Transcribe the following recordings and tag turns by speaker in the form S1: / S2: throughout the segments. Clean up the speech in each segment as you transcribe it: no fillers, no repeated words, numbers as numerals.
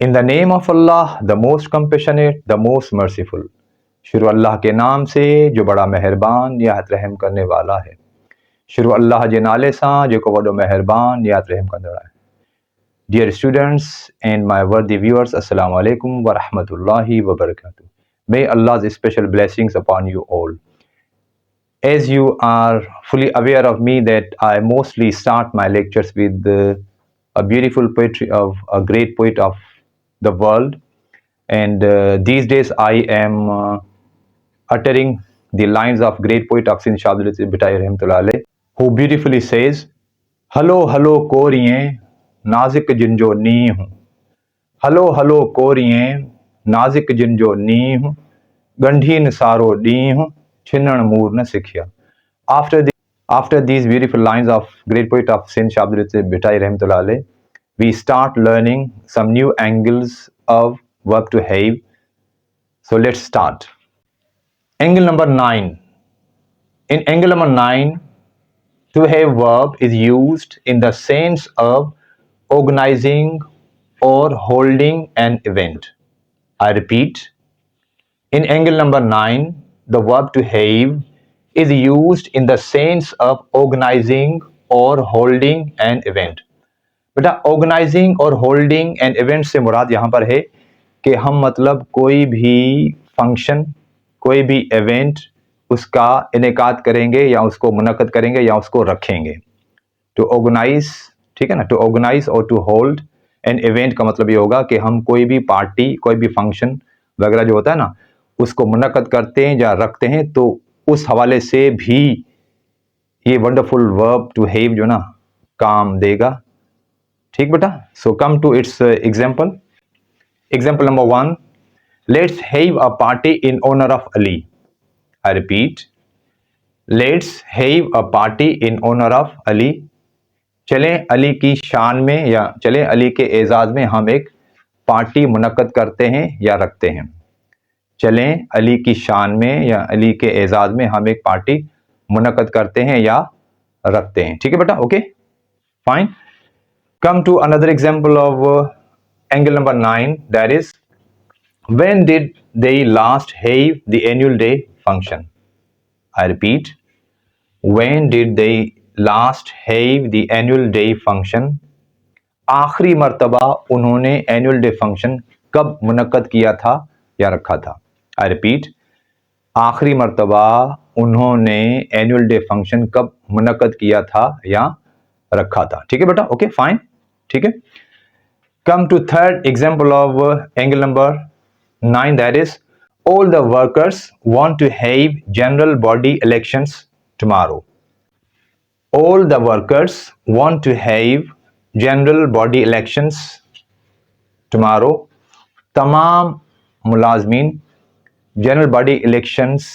S1: In the name of Allah the most compassionate the most merciful. शुरू अल्लाह के नाम से जो बड़ा मेहरबान निहायत रहम करने वाला है। शुरू अल्लाह जे नाले सां जेको वॾो मेहरबान निहायत रहम कंदड़ आहे। Dear students and my worthy viewers, Assalamu alaikum wa rahmatullahi wa barakatuh. May Allah's special blessings upon you all. As you are fully aware of me that I mostly start my lectures with a beautiful poetry of a great poet of the world, and these days I am uttering the lines of great poet Aqsin Shah Abdul Latif Bhittai rahmatullah alayh, who beautifully says, "Hello, hello, कोरिएं नाजिक जिन जो नी हूँ, hello hello कोरिएं नाजिक जिन जो नी हूँ, गंढीन सारो D हूँ, छिनण मूर न सिखिया." After these beautiful lines of great poet of Saint Shah Abdul Latif Bhittai rahmatullah alayh, we start learning some new angles of verb to have. So let's start. Angle number 9. In angle number 9, to have verb is used in the sense of organizing or holding an event. I repeat, in angle number 9, the verb to have is used in the sense of organizing or holding an event. बेटा organising और holding an event से मुराद यहाँ पर है कि हम मतलब कोई भी फंक्शन, कोई भी इवेंट उसका इनेकाद करेंगे या उसको मुनक्कद करेंगे या उसको रखेंगे। टू ऑर्गेनाइज, ठीक है ना, टू ऑर्गेनाइज और टू होल्ड एन इवेंट का मतलब ये होगा कि हम कोई भी पार्टी, कोई भी फंक्शन वगैरह जो होता है ना, उसको मुनक्कद करते हैं या रखते हैं, तो उस हवाले से भी ये वंडरफुल वर्ब टू हैव जो ना काम देगा। ठीक बेटा, so come to its example. Example number 1, let's have a party in honour of Ali. I repeat, let's have a party in honour of Ali. चलें अली की शान में या चलें अली के एजाज में हम एक पार्टी मुनक्कद करते हैं या रखते हैं। चलें अली की शान में या अली के एजाज में हम एक पार्टी मुनक्कद करते हैं या रखते हैं। ठीक है बेटा, okay fine. Come to another example of angle number 9, that is, when did they last have the annual day function? I repeat, when did they last have the annual day function? आखिरी मर्तबा उन्होंने annual day function कब मुनक्कद किया था या रखा था। I repeat, आखिरी मर्तबा उन्होंने एनुअल डे फंक्शन कब मुनक्कद किया था या रखा था। ठीक है बेटा, ओके फाइन, ठीक है। Come to third example of angle number 9, that is, all the workers want to have general body elections tomorrow. All the workers want to have general body elections tomorrow. तमाम मुलाजमीन general body elections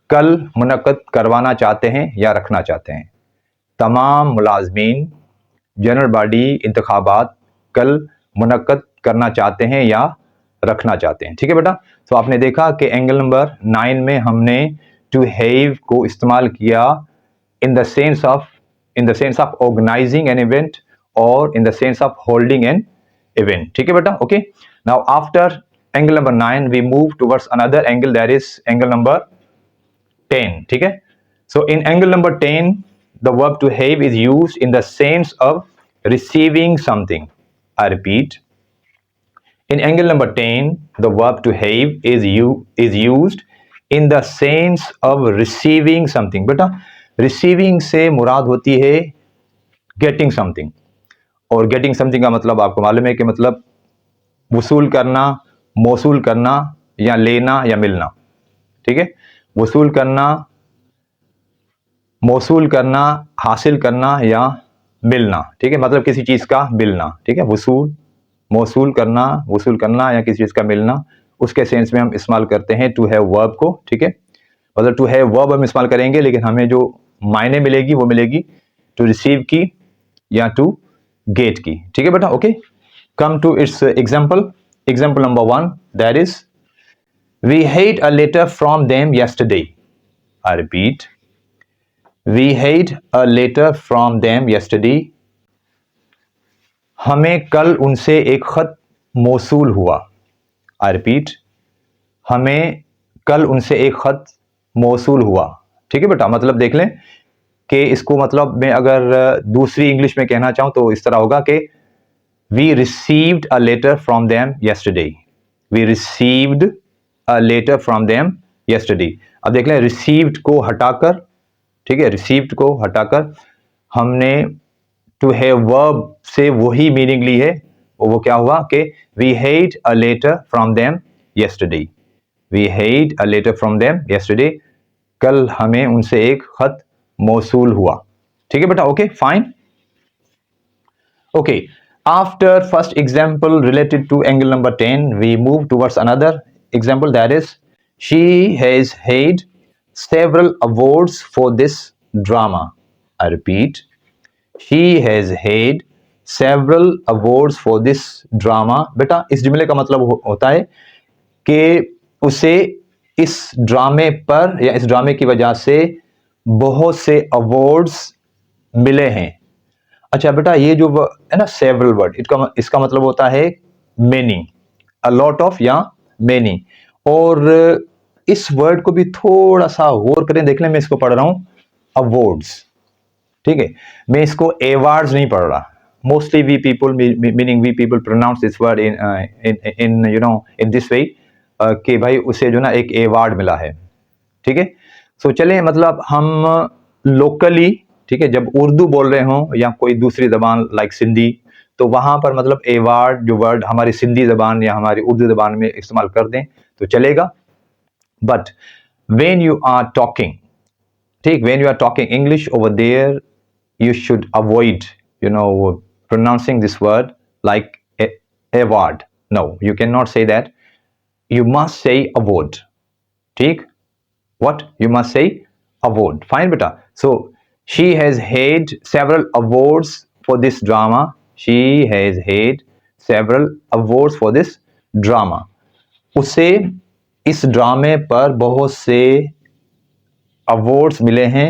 S1: कल मुनक्कद करवाना चाहते हैं या रखना चाहते हैं। तमाम मुलाजमीन जनरल बॉडी इंतखाबात कल मुनक्कद करना चाहते हैं या रखना चाहते हैं। ठीक है बेटा, तो आपने देखा कि एंगल नंबर 9 में हमने टू हैव को इस्तेमाल किया in the sense of organising an event और in the sense of holding an event. ठीक है बेटा, okay. Now after angle number 9 we move towards another angle, that is angle number 10। ठीक है, so in angle number 10 the verb to have is used in the sense of receiving something. I repeat, in angle number 10 the verb to have is used in the sense of receiving something. बेटा receiving से मुराद होती है getting something, और getting something का मतलब आपको मालूम है कि मतलब वसूल करना, मौसूल करना या लेना या मिलना। ठीक है, वसूल करना, मौसूल करना, हासिल करना या मिलना। ठीक है, मतलब किसी चीज़ का मिलना। ठीक है, वसूल, मौसूल करना, वसूल करना या किसी चीज़ का मिलना, उसके सेंस में हम इस्तेमाल करते हैं टू हैव वर्ब को। ठीक है, मतलब टू हैव वर्ब हम इस्तेमाल करेंगे, लेकिन हमें जो मायने मिलेगी वो मिलेगी टू रिसीव की या टू गेट की। ठीक है बेटा, okay. Come to its example. Example number 1, that is, we had a letter from them yesterday. I repeat, We had a letter from them yesterday. हमें कल उनसे एक खत मौसूल हुआ। आई रिपीट, हमें कल उनसे एक खत मौसूल हुआ। ठीक है बेटा, मतलब देख लें कि इसको मतलब मैं अगर दूसरी इंग्लिश में कहना चाहूं तो इस तरह होगा कि we received a letter from them yesterday। We received a letter from them yesterday। अब देख लें, रिसीव्ड को हटाकर, ठीक है, रिसीव्ड को हटाकर हमने टू हैव वर्ब से वही मीनिंग ली है। वो क्या हुआ कि we had a letter from them yesterday। We had a letter from them yesterday। कल हमें उनसे एक खत मौसूल हुआ। ठीक है बेटा, okay fine. Okay, after first example related to angle number 10, we move towards another example, that is, she has had several awards for this drama. I repeat, she has had several awards for this drama। बेटा इस जुमले का मतलब होता है कि उसे इस ड्रामे पर या इस ड्रामे की वजह से बहुत से अवार्ड्स मिले हैं। अच्छा बेटा, ये जो है ना सेवरल वर्ड, इसका मतलब होता है मेनी, अ लॉट ऑफ या मेनी। और इस वर्ड को भी थोड़ा सा गौर करें, देख लें, मैं इसको पढ़ रहा हूं अवार्ड्स। ठीक है, मैं इसको अवार्ड्स नहीं पढ़ रहा। Mostly we people, meaning we people pronounce this word in you know in this way कि भाई उसे जो ना एक अवार्ड मिला है। ठीक है, सो चले मतलब हम लोकली, ठीक है, जब उर्दू बोल रहे हों या कोई दूसरी जबान लाइक सिंधी, तो वहां पर मतलब अवार्ड जो वर्ड हमारी सिंधी जबान या हमारी उर्दू जबान में इस्तेमाल कर दें तो चलेगा। But when you are talking, ठीक, when you are talking English over there, you should avoid, pronouncing this word like award. No, you cannot say that. You must say award. ठीक, what you must say award. Fine beta, so she has had several awards for this drama। she has had several awards for this drama। उसे इस ड्रामे पर बहुत से awards मिले हैं।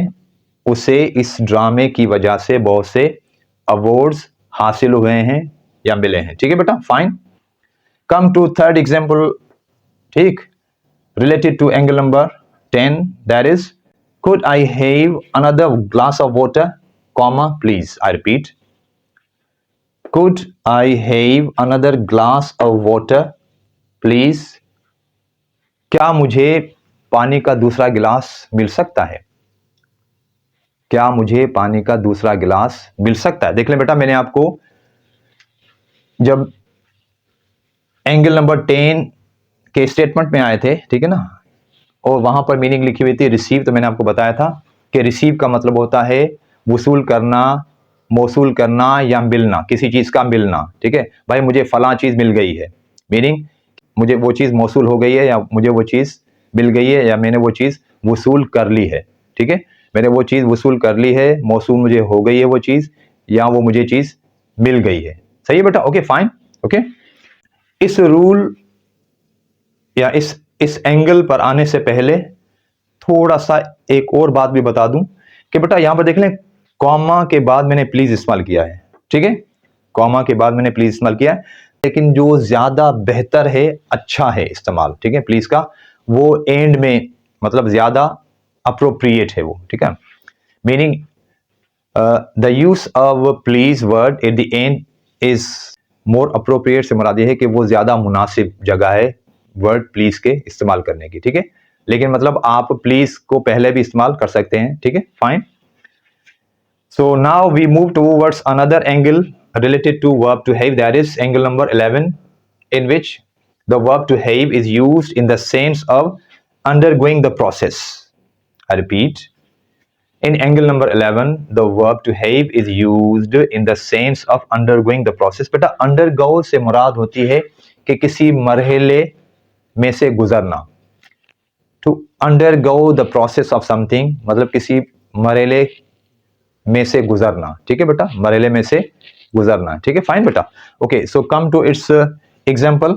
S1: उसे इस ड्रामे की वजह से बहुत से अवार्ड्स हासिल हुए हैं या मिले हैं। ठीक है बेटा, fine. Come to third example, ठीक, related to angle number 10, that is, could I have another glass of water, comma, please? I repeat, could I have another glass of water, please? क्या मुझे पानी का दूसरा गिलास मिल सकता है? क्या मुझे पानी का दूसरा गिलास मिल सकता है? देख लें बेटा, मैंने आपको जब एंगल नंबर 10 के स्टेटमेंट में आए थे, ठीक है ना, और वहां पर मीनिंग लिखी हुई थी रिसीव, तो मैंने आपको बताया था कि रिसीव का मतलब होता है वसूल करना, मौसूल करना या मिलना, किसी चीज का मिलना। ठीक है भाई, मुझे फलां चीज मिल गई है, मीनिंग मुझे वो चीज मौसूल हो गई है या मुझे वो चीज मिल गई है या मैंने वो चीज वसूल कर ली है। ठीक है, मैंने वो चीज वसूल कर ली है, मौसूल मुझे हो गई है वो चीज, या वो मुझे चीज मिल गई है। सही है बेटा, ओके फाइन। ओके, इस रूल या इस एंगल पर आने से पहले थोड़ा सा एक और बात भी बता दूं कि बेटा यहां पर देख लें, कॉमा के बाद मैंने प्लीज इस्तेमाल किया है। ठीक है, कॉमा के बाद मैंने प्लीज इस्तेमाल किया है, लेकिन जो ज्यादा बेहतर है, अच्छा है इस्तेमाल, ठीक है, प्लीज का, वो एंड में मतलब ज्यादा अप्रोप्रिएट है वो। ठीक है, meaning the use of please word at the end is more appropriate से मुराद ये है कि वो ज्यादा मुनासिब जगह है वर्ड प्लीज के इस्तेमाल करने की। ठीक है, लेकिन मतलब आप प्लीज को पहले भी इस्तेमाल कर सकते हैं। ठीक है, fine. So now we move towards another angle related to verb to have, that is angle number 11, in which the verb to have is used in the sense of undergoing the process। I repeat, in angle number 11 the verb to have is used in the sense of undergoing the process। बेटा undergo से मुराद होती है कि किसी मरहले में से गुजरना। to undergo the process of something मतलब किसी मरहले में से गुजरना। ठीक है बेटा, मरहले में से गुजरना। ठीक है, फाइन बेटा। Okay, so come to its example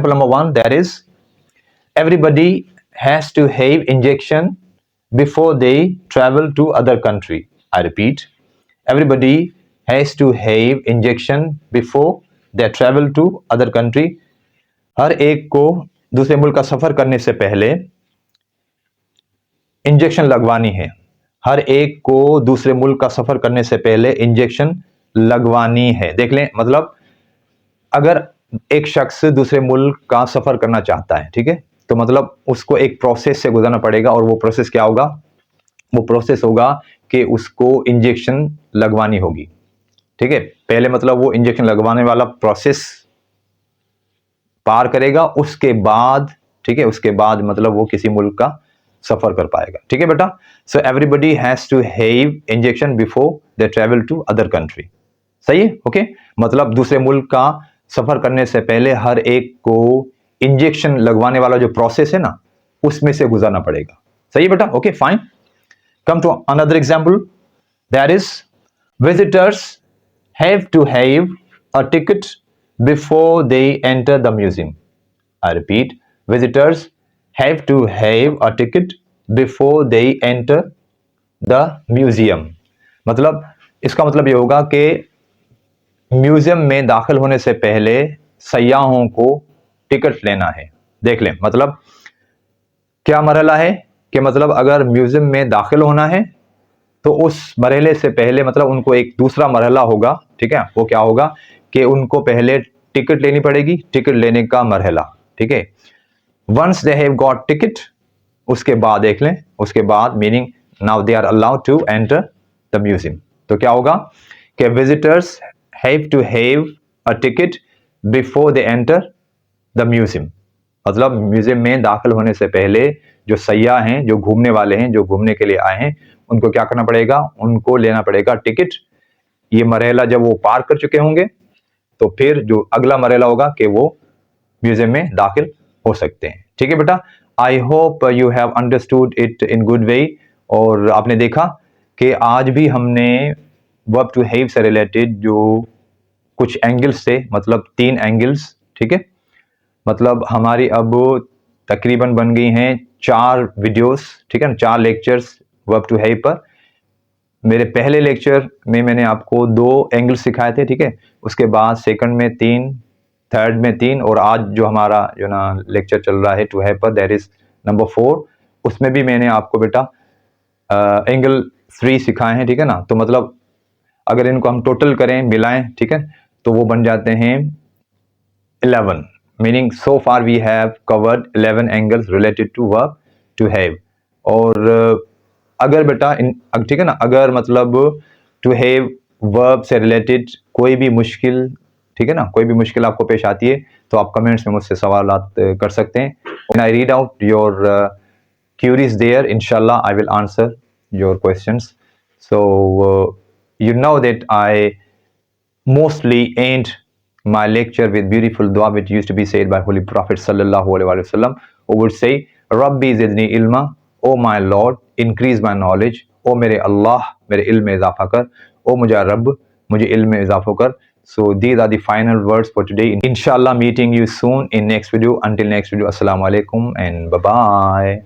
S1: number 1, that is everybody has to have injection before they travel to other country. I repeat, everybody has to have injection before they travel to other country, हर एक को दूसरे मुल्क का सफर करने से पहले injection लगवानी है। हर एक को दूसरे मुल्क का सफर करने से पहले इंजेक्शन लगवानी है। देख लें, मतलब अगर एक शख्स दूसरे मुल्क का सफर करना चाहता है, ठीक है, तो मतलब उसको एक प्रोसेस से गुजरना पड़ेगा, और वो प्रोसेस क्या होगा? वो प्रोसेस होगा कि उसको इंजेक्शन लगवानी होगी, ठीक है। पहले मतलब वो इंजेक्शन लगवाने वाला प्रोसेस पार करेगा, उसके बाद, ठीक है, उसके बाद मतलब वो किसी मुल्क का सफर कर पाएगा, ठीक है बेटा। So everybody has to have injection before they travel to other country, सही है, ओके। मतलब दूसरे मुल्क का सफर करने से पहले हर एक को इंजेक्शन लगवाने वाला जो प्रोसेस है ना, उसमें से गुजरना पड़ेगा, सही है बेटा, okay fine. Come to another example, that is visitors have to have a ticket before they enter the museum. I repeat, visitors have to have a ticket before they enter the museum. मतलब इसका मतलब ये होगा कि museum में दाखिल होने से पहले सयाहों को टिकट लेना है। देख लें, मतलब क्या मरहला है कि मतलब अगर म्यूजियम में दाखिल होना है तो उस मरहले से पहले मतलब उनको एक दूसरा मरहला होगा, ठीक है। वो क्या होगा कि उनको पहले टिकट लेनी पड़ेगी, टिकट लेने का मरहला, ठीक है। Once they have got ticket, उसके बाद देख लें, उसके बाद meaning now they are allowed to enter the museum. तो क्या होगा कि visitors have to have a ticket before they enter the museum. मतलब म्यूजियम में दाखिल होने से पहले जो सयाह हैं, जो घूमने वाले हैं, जो घूमने के लिए आए हैं, उनको क्या करना पड़ेगा? उनको लेना पड़ेगा टिकट। ये मरहला जब वो पार कर चुके होंगे तो फिर जो अगला मरहला होगा कि वो म्यूजियम में दाखिल हो सकते हैं, ठीक है बेटा। I hope you have understood it in good way. और आपने देखा कि आज भी हमने वर्ब टू हैव से रिलेटेड जो कुछ एंगल्स थे, मतलब 3 एंगल्स, ठीक है, मतलब हमारी अब तकरीबन बन गई हैं 4 वीडियोस, ठीक है ना, 4 लेक्चर्स वर्ब टू हैव पर। मेरे पहले लेक्चर में मैंने आपको 2 एंगल सिखाए थे, ठीक है। उसके बाद सेकंड में 3, थर्ड में 3, और आज जो हमारा जो ना लेक्चर चल रहा है टू हैव पर, दैट इज नंबर 4। उसमें भी मैंने आपको बेटा एंगल 3 सिखाए हैं, ठीक है ना। तो मतलब अगर इनको हम टोटल करें, मिलाएं, ठीक है, तो वो बन जाते हैं 11, meaning so far we have covered 11 angles related to verb to have. और अगर बेटा ठीक है ना, अगर मतलब टू हैव वर्ब से रिलेटेड कोई भी मुश्किल, ठीक है ना, कोई भी मुश्किल आपको पेश आती है तो आप कमेंट्स में मुझसे सवालात कर सकते हैं। When I read out your queries there, इंशाल्लाह I will answer your questions. So you know that I mostly end my lecture with beautiful dua which used to be said by Holy Prophet sallallahu alaihi wasallam, who would say, Rabbi zidni ilma, O my Lord, increase my knowledge, O मेरे अल्लाह मेरे इल्म में इजाफा कर, O मुझे रब मुझे इल्म में इजाफा कर। So these are the final words for today. Inshallah meeting you soon in next video. Until next video, assalamu alaikum and bye bye.